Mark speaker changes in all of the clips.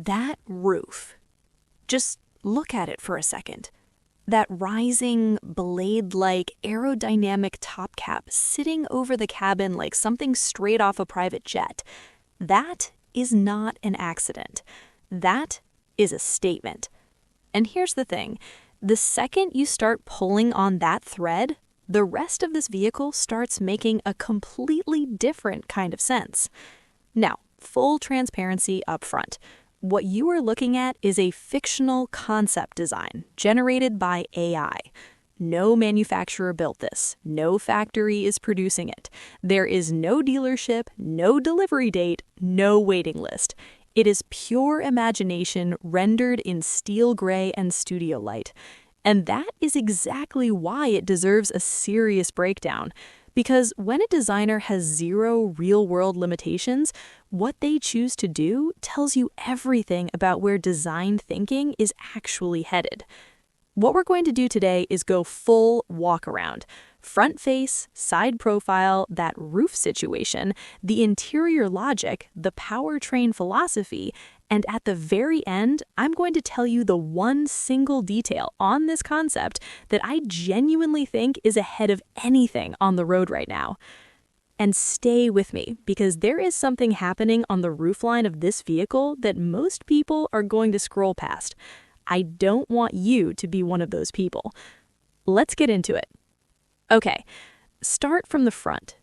Speaker 1: That roof. Just look at it for a second. That rising, blade-like, aerodynamic top cap sitting over the cabin like something straight off a private jet. That is not an accident. That is a statement. And here's the thing. The second you start pulling on that thread, the rest of this vehicle starts making a completely different kind of sense. Now, full transparency up front. What you are looking at is a fictional concept design generated by AI. No manufacturer built this. No factory is producing it. There is no dealership, no delivery date, no waiting list. It is pure imagination rendered in steel gray and studio light. And that is exactly why it deserves a serious breakdown. Because when a designer has zero real-world limitations, what they choose to do tells you everything about where design thinking is actually headed. What we're going to do today is go full walk-around. Front face, side profile, that roof situation, the interior logic, the powertrain philosophy, and at the very end, I'm going to tell you the one single detail on this concept that I genuinely think is ahead of anything on the road right now. And stay with me, because there is something happening on the roofline of this vehicle that most people are going to scroll past. I don't want you to be one of those people. Let's get into it. Okay, start from the front.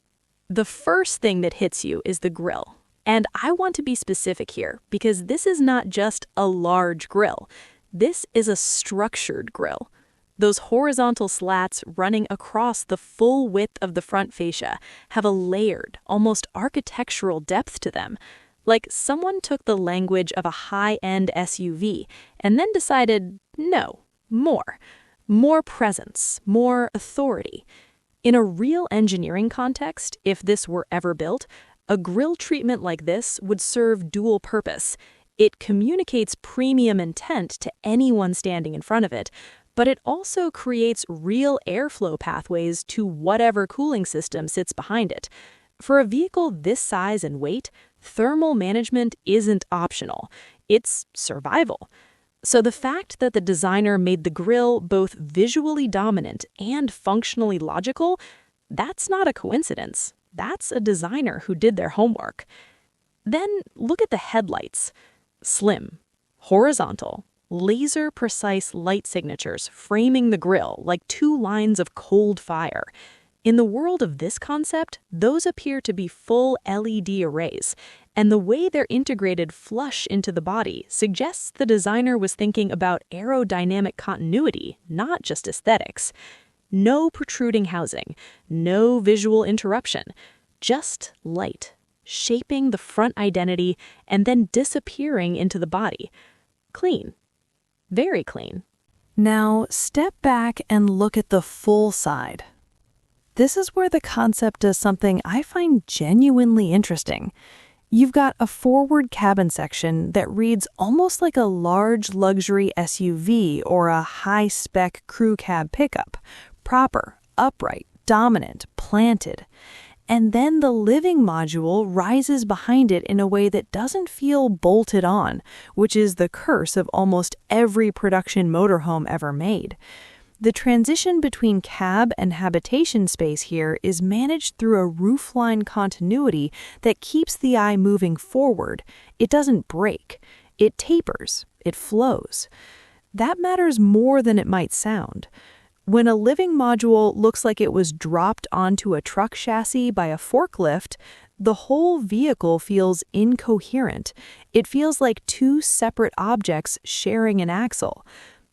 Speaker 1: The first thing that hits you is the grille. And I want to be specific here because this is not just a large grille. This is a structured grille. Those horizontal slats running across the full width of the front fascia have a layered, almost architectural depth to them. Like someone took the language of a high-end SUV and then decided, no, more. More presence, more authority. In a real engineering context, if this were ever built, a grille treatment like this would serve dual purpose. It communicates premium intent to anyone standing in front of it, but it also creates real airflow pathways to whatever cooling system sits behind it. For a vehicle this size and weight, thermal management isn't optional. It's survival. So the fact that the designer made the grille both visually dominant and functionally logical, that's not a coincidence. That's a designer who did their homework. Then look at the headlights. Slim, horizontal, laser-precise light signatures framing the grille like two lines of cold fire. In the world of this concept, those appear to be full LED arrays, and the way they're integrated flush into the body suggests the designer was thinking about aerodynamic continuity, not just aesthetics. No protruding housing, no visual interruption, just light, shaping the front identity and then disappearing into the body. Clean. Very clean.
Speaker 2: Now, step back and look at the full side. This is where the concept does something I find genuinely interesting. You've got a forward cabin section that reads almost like a large luxury SUV or a high-spec crew cab pickup. Proper, upright, dominant, planted. And then the living module rises behind it in a way that doesn't feel bolted on, which is the curse of almost every production motorhome ever made. The transition between cab and habitation space here is managed through a roofline continuity that keeps the eye moving forward. It doesn't break. It tapers. It flows. That matters more than it might sound. When a living module looks like it was dropped onto a truck chassis by a forklift, the whole vehicle feels incoherent. It feels like two separate objects sharing an axle.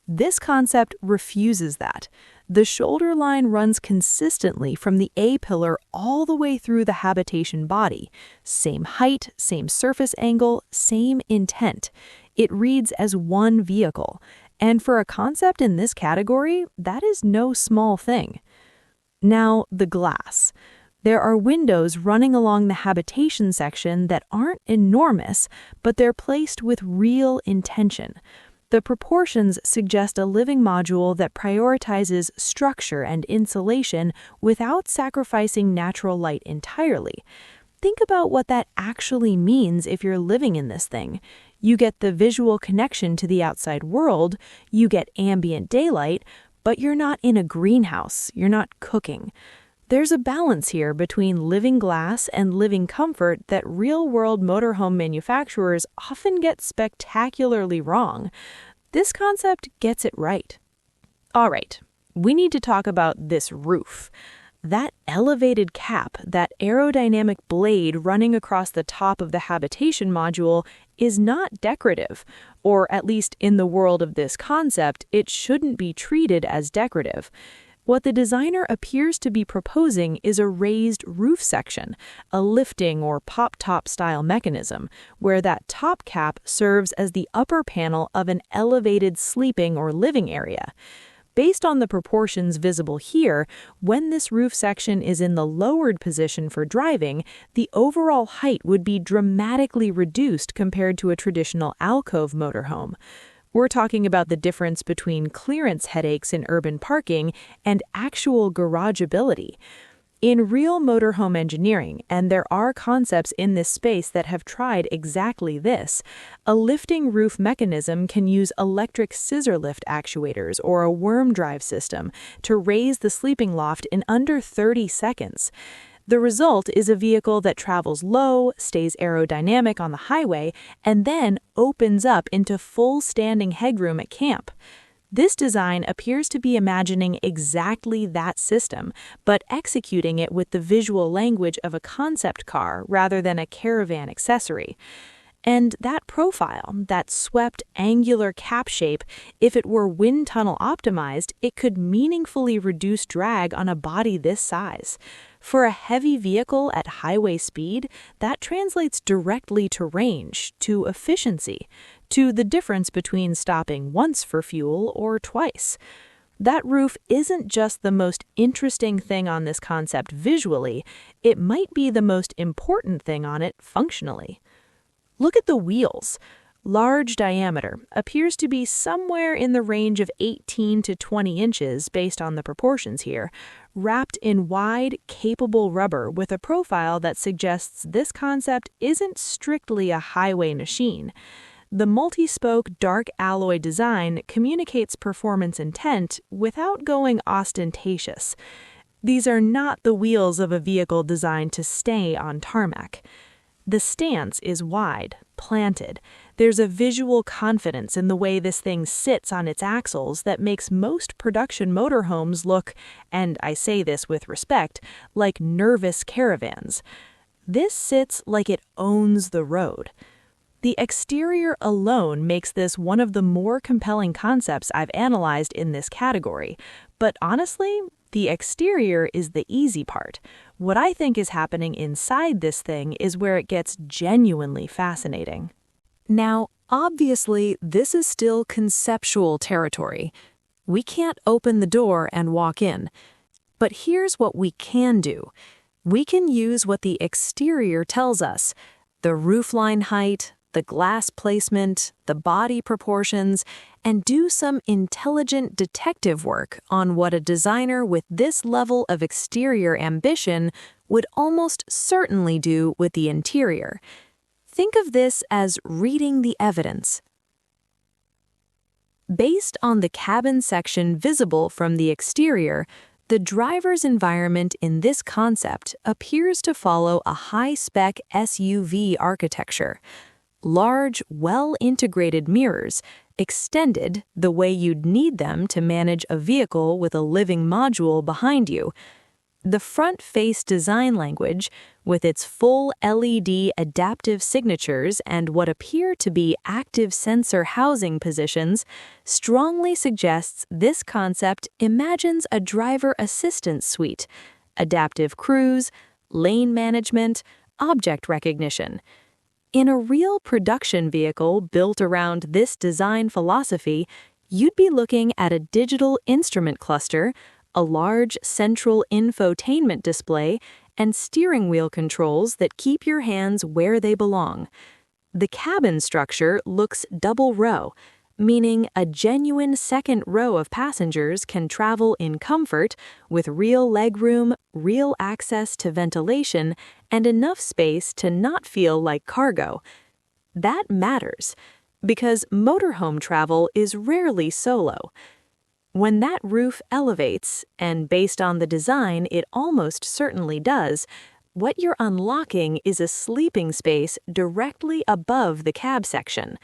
Speaker 2: This concept refuses that. The shoulder line runs consistently from the A-pillar all the way through the habitation body. Same height, same surface angle, same intent. It reads as one vehicle. And for a concept in this category, that is no small thing. Now, the glass. There are windows running along the habitation section that aren't enormous, but they're placed with real intention. The proportions suggest a living module that prioritizes structure and insulation without sacrificing natural light entirely. Think about what that actually means if you're living in this thing. You get the visual connection to the outside world, you get ambient daylight, but you're not in a greenhouse, you're not cooking. There's a balance here between living glass and living comfort that real-world motorhome manufacturers often get spectacularly wrong. This concept gets it right. All right, we need to talk about this roof. That elevated cap, that aerodynamic blade running across the top of the habitation module, is not decorative, or at least in the world of this concept, it shouldn't be treated as decorative. What the designer appears to be proposing is a raised roof section, a lifting or pop-top style mechanism, where that top cap serves as the upper panel of an elevated sleeping or living area. Based on the proportions visible here, when this roof section is in the lowered position for driving, the overall height would be dramatically reduced compared to a traditional alcove motorhome. We're talking about the difference between clearance headaches in urban parking and actual garageability. In real motorhome engineering, and there are concepts in this space that have tried exactly this, a lifting roof mechanism can use electric scissor lift actuators or a worm drive system to raise the sleeping loft in under 30 seconds. The result is a vehicle that travels low, stays aerodynamic on the highway, and then opens up into full standing headroom at camp. This design appears to be imagining exactly that system, but executing it with the visual language of a concept car rather than a caravan accessory. And that profile, that swept angular cap shape, if it were wind tunnel optimized, it could meaningfully reduce drag on a body this size. For a heavy vehicle at highway speed, that translates directly to range, to efficiency, to the difference between stopping once for fuel or twice. That roof isn't just the most interesting thing on this concept visually, it might be the most important thing on it functionally. Look at the wheels. Large diameter appears to be somewhere in the range of 18 to 20 inches based on the proportions here, wrapped in wide, capable rubber with a profile that suggests this concept isn't strictly a highway machine. The multi-spoke dark alloy design communicates performance intent without going ostentatious. These are not the wheels of a vehicle designed to stay on tarmac. The stance is wide, planted. There's a visual confidence in the way this thing sits on its axles that makes most production motorhomes look, and I say this with respect, like nervous caravans. This sits like it owns the road. The exterior alone makes this one of the more compelling concepts I've analyzed in this category, but honestly, the exterior is the easy part. What I think is happening inside this thing is where it gets genuinely fascinating. Now, obviously, this is still conceptual territory. We can't open the door and walk in. But here's what we can do. We can use what the exterior tells us, the roofline height, the glass placement, the body proportions, and do some intelligent detective work on what a designer with this level of exterior ambition would almost certainly do with the interior. Think of this as reading the evidence. Based on the cabin section visible from the exterior, the driver's environment in this concept appears to follow a high-spec SUV architecture. Large, well-integrated mirrors, extended the way you'd need them to manage a vehicle with a living module behind you. The front-face design language, with its full LED adaptive signatures and what appear to be active sensor housing positions, strongly suggests this concept imagines a driver assistance suite, adaptive cruise, lane management, object recognition. In a real production vehicle built around this design philosophy, you'd be looking at a digital instrument cluster, a large central infotainment display, and steering wheel controls that keep your hands where they belong. The cabin structure looks double row, meaning a genuine second row of passengers can travel in comfort with real legroom, real access to ventilation, and enough space to not feel like cargo.
Speaker 1: That matters, because motorhome travel is rarely solo. When that roof elevates, and based on the design it almost certainly does, what you're unlocking is a sleeping space directly above the cab section.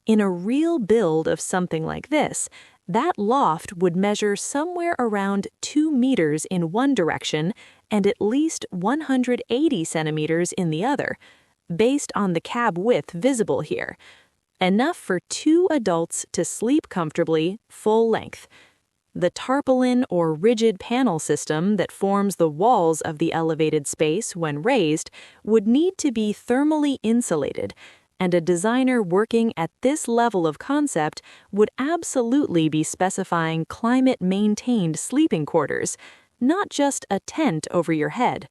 Speaker 1: In a real build of something like this, that loft would measure somewhere around 2 meters in one direction and at least 180 centimeters in the other, based on the cab width visible here. Enough for 2 adults to sleep comfortably, full length. The tarpaulin or rigid panel system that forms the walls of the elevated space when raised would need to be thermally insulated, and a designer working at this level of concept would absolutely be specifying climate-maintained sleeping quarters, not just a tent over your head.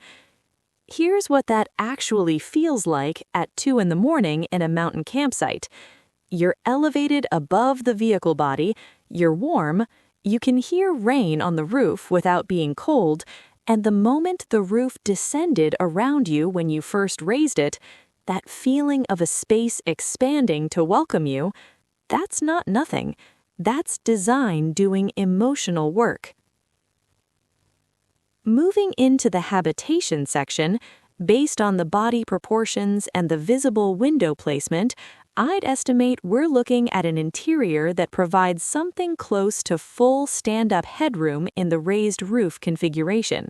Speaker 1: Here's what that actually feels like at 2 in the morning in a mountain campsite. You're elevated above the vehicle body, you're warm, you can hear rain on the roof without being cold, and the moment the roof descended around you when you first raised it, that feeling of a space expanding to welcome you, that's not nothing. That's design doing emotional work. Moving into the habitation section, based on the body proportions and the visible window placement, I'd estimate we're looking at an interior that provides something close to full stand-up headroom in the raised roof configuration.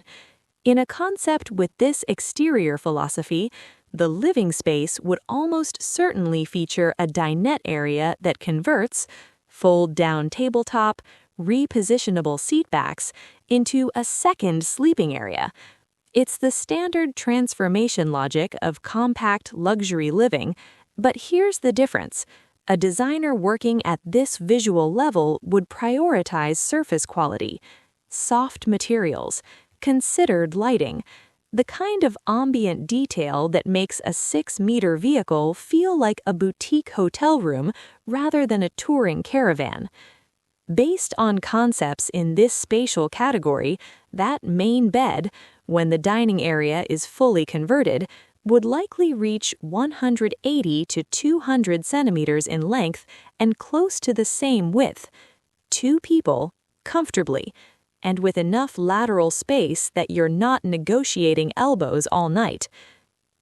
Speaker 1: In a concept with this exterior philosophy, the living space would almost certainly feature a dinette area that converts fold-down tabletop, repositionable seatbacks into a second sleeping area. It's the standard transformation logic of compact luxury living, but here's the difference. A designer working at this visual level would prioritize surface quality, soft materials, considered lighting, the kind of ambient detail that makes a 6-meter vehicle feel like a boutique hotel room rather than a touring caravan. Based on concepts in this spatial category, that main bed, when the dining area is fully converted, would likely reach 180 to 200 centimeters in length and close to the same width. 2 people, comfortably, and with enough lateral space that you're not negotiating elbows all night.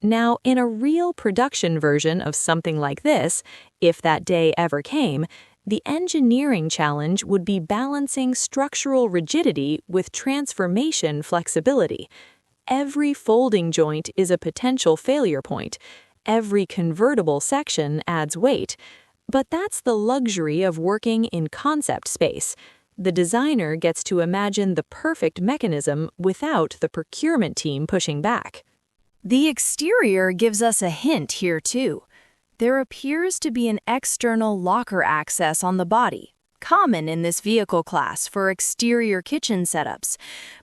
Speaker 1: Now, in a real production version of something like this, if that day ever came, the engineering challenge would be balancing structural rigidity with transformation flexibility. Every folding joint is a potential failure point. Every convertible section adds weight. But that's the luxury of working in concept space. The designer gets to imagine the perfect mechanism without the procurement team pushing back.
Speaker 2: The exterior gives us a hint here too. There appears to be an external locker access on the body, common in this vehicle class for exterior kitchen setups.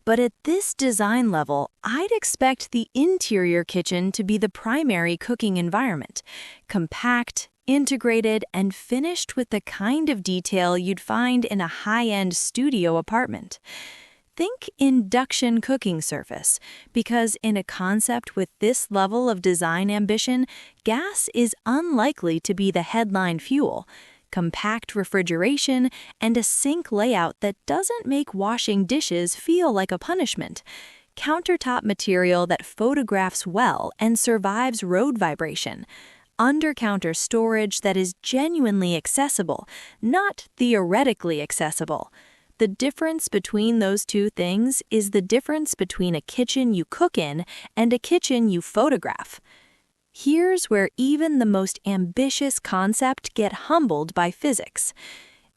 Speaker 2: But at this design level, I'd expect the interior kitchen to be the primary cooking environment, compact, integrated, and finished with the kind of detail you'd find in a high-end studio apartment. Think induction cooking surface, because in a concept with this level of design ambition, gas is unlikely to be the headline fuel. Compact refrigeration and a sink layout that doesn't make washing dishes feel like a punishment. Countertop material that photographs well and survives road vibration. Under-counter storage that is genuinely accessible, not theoretically accessible. The difference between those two things is the difference between a kitchen you cook in and a kitchen you photograph. Here's where even the most ambitious concept get humbled by physics.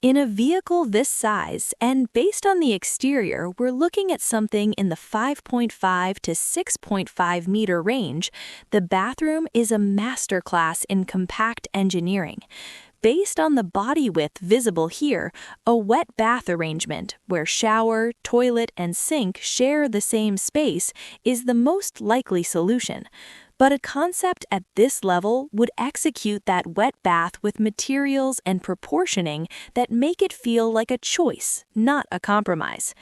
Speaker 2: In a vehicle this size, and based on the exterior, we're looking at something in the 5.5 to 6.5 meter range. The bathroom is a masterclass in compact engineering. Based on the body width visible here, a wet bath arrangement, where shower, toilet, and sink share the same space, is the most likely solution. But a concept at this level would execute that wet bath with materials and proportioning that make it feel like a choice, not a compromise.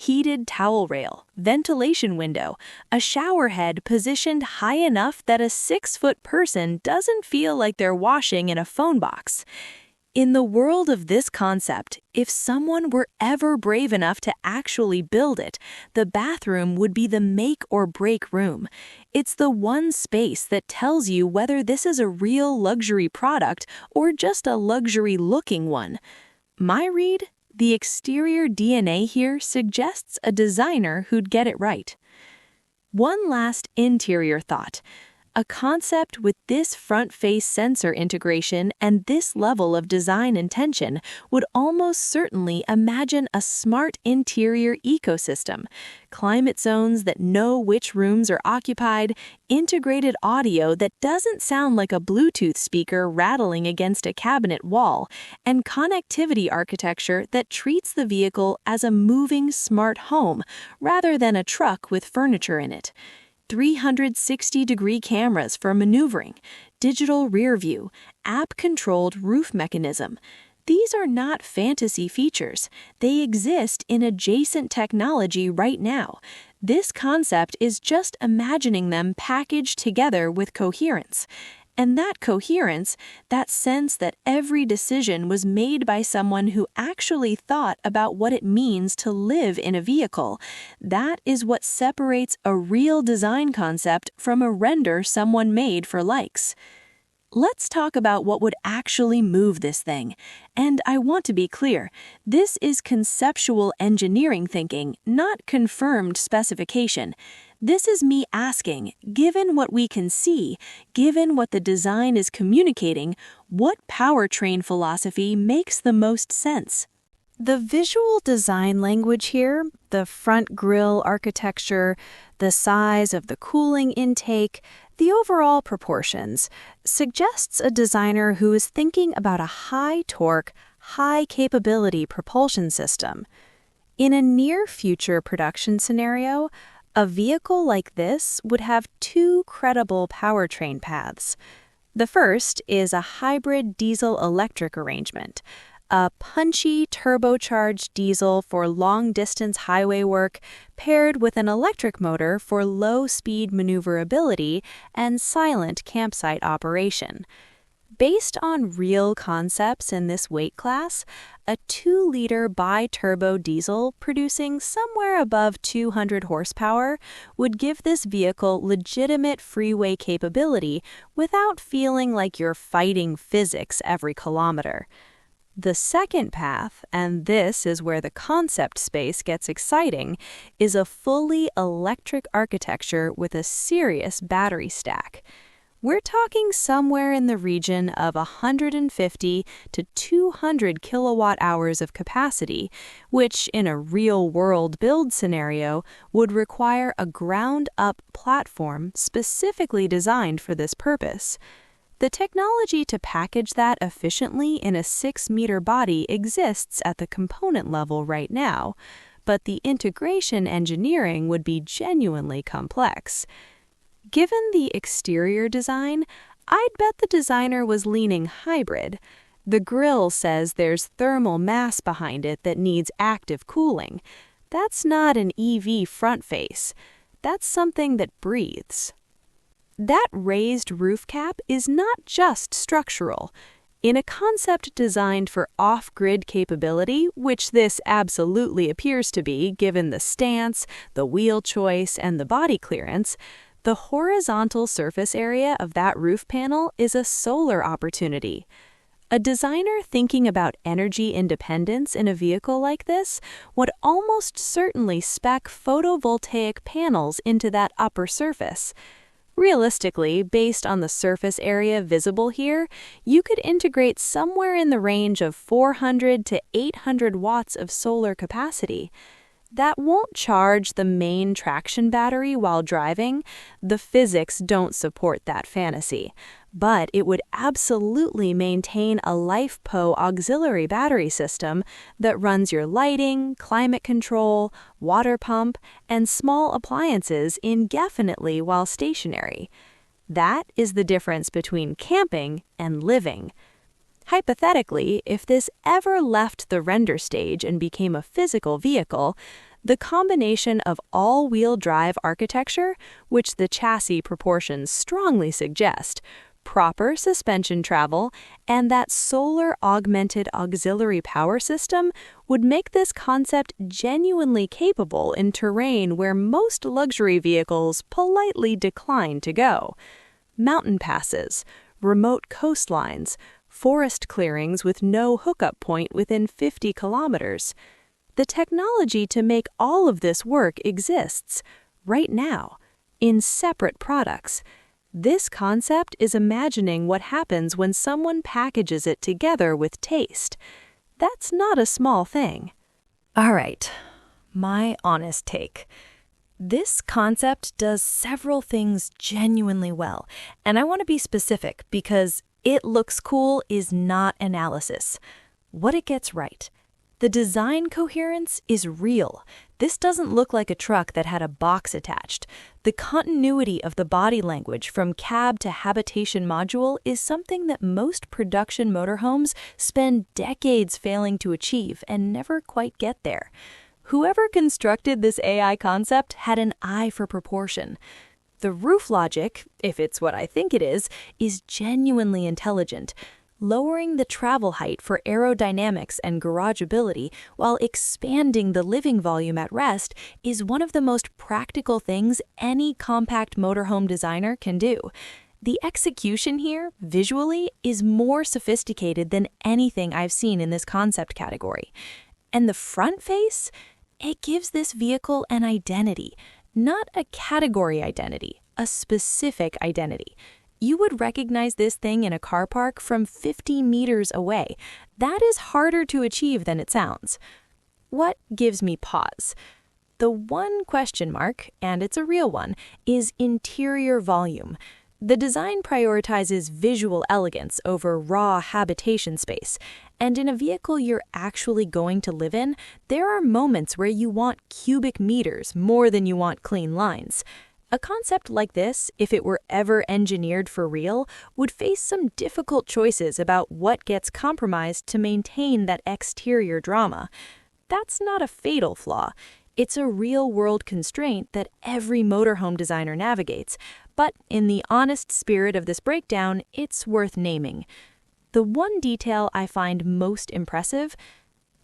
Speaker 1: heated towel rail, ventilation window, a shower head positioned high enough that a 6-foot person doesn't feel like they're washing in a phone box. In the world of this concept, if someone were ever brave enough to actually build it, the bathroom would be the make or break room. It's the one space that tells you whether this is a real luxury product or just a luxury-looking one. My read? The exterior DNA here suggests a designer who'd get it right. One last interior thought. A concept with this front-face sensor integration and this level of design intention would almost certainly imagine a smart interior ecosystem, climate zones that know which rooms are occupied, integrated audio that doesn't sound like a Bluetooth speaker rattling against a cabinet wall, and connectivity architecture that treats the vehicle as a moving smart home rather than a truck with furniture in it. 360-degree cameras for maneuvering, digital rear view, app-controlled roof mechanism. These are not fantasy features. They exist in adjacent technology right now. This concept is just imagining them packaged together with coherence. And that coherence, that sense that every decision was made by someone who actually thought about what it means to live in a vehicle, that is what separates a real design concept from a render someone made for likes. Let's talk about what would actually move this thing. And I want to be clear, this is conceptual engineering thinking, not confirmed specification. This is me asking, given what we can see, given what the design is communicating, what powertrain philosophy makes the most sense?
Speaker 2: The visual design language here, the front grille architecture, the size of the cooling intake, the overall proportions, suggests a designer who is thinking about a high-torque, high-capability propulsion system. In a near-future production scenario, a vehicle like this would have two credible powertrain paths. The first is a hybrid diesel-electric arrangement, a punchy turbocharged diesel for long-distance highway work paired with an electric motor for low-speed maneuverability and silent campsite operation. Based on real concepts in this weight class, a 2-liter bi-turbo diesel producing somewhere above 200 horsepower would give this vehicle legitimate freeway capability without feeling like you're fighting physics every kilometer. The second path, and this is where the concept space gets exciting, is a fully electric architecture with a serious battery stack. We're talking somewhere in the region of 150 to 200 kilowatt hours of capacity, which in a real-world build scenario would require a ground-up platform specifically designed for this purpose. The technology to package that efficiently in a 6-meter body exists at the component level right now, but the integration engineering would be genuinely complex. Given the exterior design, I'd bet the designer was leaning hybrid. The grille says there's thermal mass behind it that needs active cooling. That's not an EV front face. That's something that breathes. That raised roof cap is not just structural. In a concept designed for off-grid capability, which this absolutely appears to be given the stance, the wheel choice, and the body clearance, the horizontal surface area of that roof panel is a solar opportunity. A designer thinking about energy independence in a vehicle like this would almost certainly spec photovoltaic panels into that upper surface. Realistically, based on the surface area visible here, you could integrate somewhere in the range of 400 to 800 watts of solar capacity. That won't charge the main traction battery while driving. The physics don't support that fantasy. But it would absolutely maintain a LiFePO auxiliary battery system that runs your lighting, climate control, water pump, and small appliances indefinitely while stationary. That is the difference between camping and living. Hypothetically, if this ever left the render stage and became a physical vehicle,
Speaker 1: The combination of all-wheel drive architecture, which the chassis proportions strongly suggest, proper suspension travel, and that solar augmented auxiliary power system would make this concept genuinely capable in terrain where most luxury vehicles politely decline to go. Mountain passes, remote coastlines, forest clearings with no hookup point within 50 kilometers. The technology to make all of this work exists, right now, in separate products. This concept is imagining what happens when someone packages it together with taste. That's not a small thing. All right, my honest take. This concept does several things genuinely well, and I want to be specific because it looks cool is not analysis. What it gets right. The design coherence is real. This doesn't look like a truck that had a box attached. The continuity of the body language from cab to habitation module is something that most production motorhomes spend decades failing to achieve and never quite get there. Whoever constructed this AI concept had an eye for proportion. The roof logic, if it's what I think it is genuinely intelligent. Lowering the travel height for aerodynamics and garageability while expanding the living volume at rest is one of the most practical things any compact motorhome designer can do. The execution here, visually, is more sophisticated than anything I've seen in this concept category. And the front face? It gives this vehicle an identity, not a category identity, a specific identity. You would recognize this thing in a car park from 50 meters away. That is harder to achieve than it sounds. What gives me pause? The one question mark, and it's a real one, is interior volume. The design prioritizes visual elegance over raw habitation space, and in a vehicle you're actually going to live in, there are moments where you want cubic meters more than you want clean lines. A concept like this, if it were ever engineered for real, would face some difficult choices about what gets compromised to maintain that exterior drama. That's not a fatal flaw. It's a real-world constraint that every motorhome designer navigates, but in the honest spirit of this breakdown, it's worth naming. The one detail I find most impressive?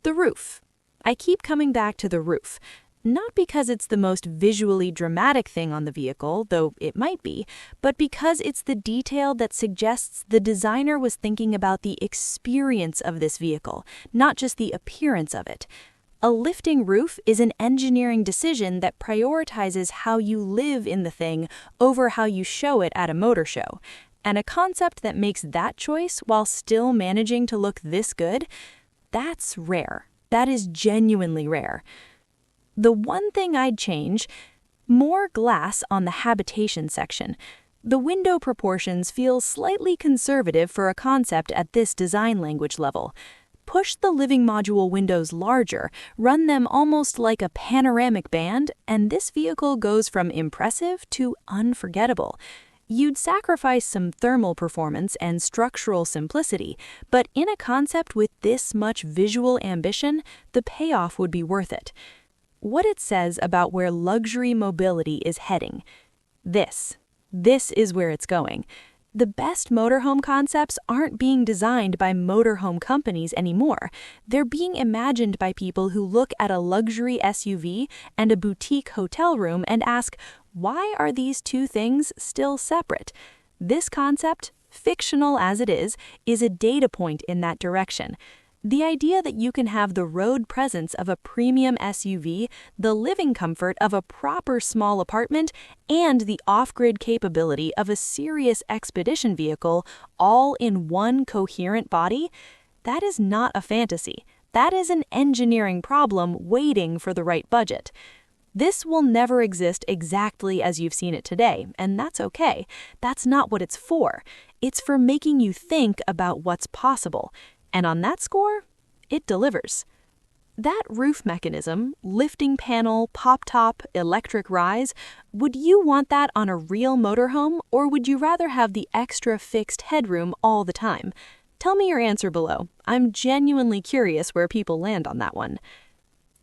Speaker 1: The roof. I keep coming back to the roof. Not because it's the most visually dramatic thing on the vehicle, though it might be, but because it's the detail that suggests the designer was thinking about the experience of this vehicle, not just the appearance of it. A lifting roof is an engineering decision that prioritizes how you live in the thing over how you show it at a motor show. And a concept that makes that choice while still managing to look this good, that's rare. That is genuinely rare. The one thing I'd change, more glass on the habitation section. The window proportions feel slightly conservative for a concept at this design language level. Push the living module windows larger, run them almost like a panoramic band, and this vehicle goes from impressive to unforgettable. You'd sacrifice some thermal performance and structural simplicity, but in a concept with this much visual ambition, the payoff would be worth it. What it says about where luxury mobility is heading. This is where it's going. The best motorhome concepts aren't being designed by motorhome companies anymore. They're being imagined by people who look at a luxury SUV and a boutique hotel room and ask, why are these two things still separate? This concept, fictional as it is a data point in that direction. The idea that you can have the road presence of a premium SUV, the living comfort of a proper small apartment, and the off-grid capability of a serious expedition vehicle all in one coherent body, that is not a fantasy. That is an engineering problem waiting for the right budget. This will never exist exactly as you've seen it today, and that's okay. That's not what it's for. It's for making you think about what's possible. And on that score, it delivers. That roof mechanism, lifting panel, pop top, electric rise, would you want that on a real motorhome, or would you rather have the extra fixed headroom all the time? Tell me your answer below. I'm genuinely curious where people land on that one.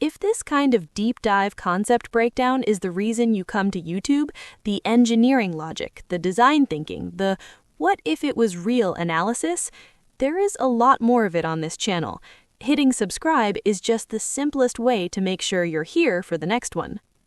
Speaker 1: If this kind of deep dive concept breakdown is the reason you come to YouTube, the engineering logic, the design thinking, the what if it was real analysis, there is a lot more of it on this channel. Hitting subscribe is just the simplest way to make sure you're here for the next one.